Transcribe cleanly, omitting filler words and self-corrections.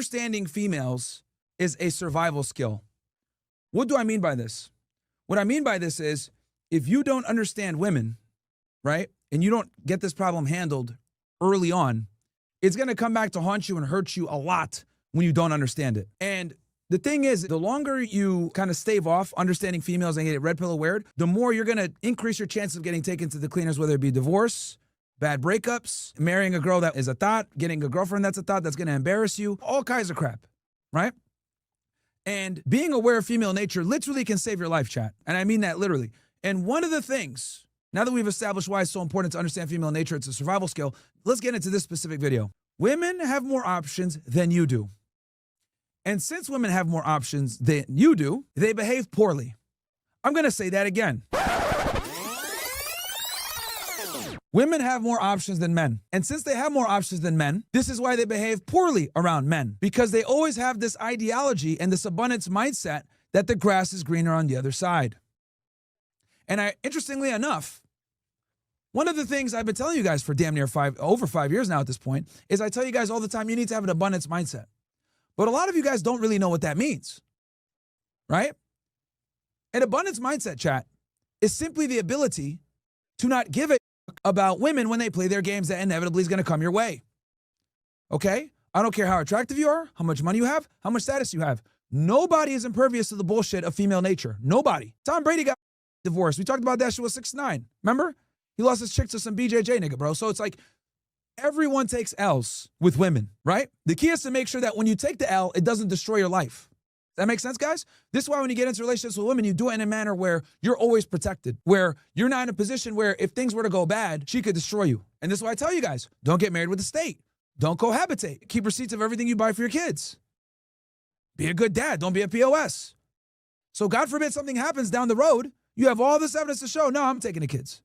understanding females is a survival skill. What do I mean by this? What I mean by this is if you don't understand women, right, and you don't get this problem handled early on, it's going to come back to haunt you and hurt you a lot when you don't understand it. And the thing is, the longer you kind of stave off understanding females and get red pill aware, the more you're going to increase your chances of getting taken to the cleaners, whether it be divorce, bad breakups, marrying a girl that is a thought, getting a girlfriend that's a thought that's going to embarrass you, all kinds of crap, right? And being aware of female nature literally can save your life, chat. And I mean that literally. And one of the things, now that we've established why it's so important to understand female nature, it's a survival skill, let's get into this specific video. Women have more options than you do. And since women have more options than you do, they behave poorly. I'm going to say that again. Women have more options than men. And since they have more options than men, this is why they behave poorly around men. Because they always have this ideology and this abundance mindset that the grass is greener on the other side. And interestingly enough, one of the things I've been telling you guys for damn near over 5 years now at this point, is I tell you guys all the time, you need to have an abundance mindset. But a lot of you guys don't really know what that means, right? An abundance mindset, chat, is simply the ability to not give a about women when they play their games that inevitably is going to come your way. Okay? I don't care how attractive you are, how much money you have, how much status you have. Nobody is impervious to the bullshit of female nature. Nobody. Tom Brady got divorced. We talked about that shit was 6'9". Remember? He lost his chick to some BJJ nigga, bro. So it's like everyone takes L's with women, right? The key is to make sure that when you take the L, it doesn't destroy your life. That makes sense, guys? This is why when you get into relationships with women, you do it in a manner where you're always protected, where you're not in a position where if things were to go bad, she could destroy you. And this is why I tell you guys, don't get married with the state. Don't cohabitate. Keep receipts of everything you buy for your kids. Be a good dad. Don't be a POS. So God forbid something happens down the road, you have all this evidence to show, no, I'm taking the kids.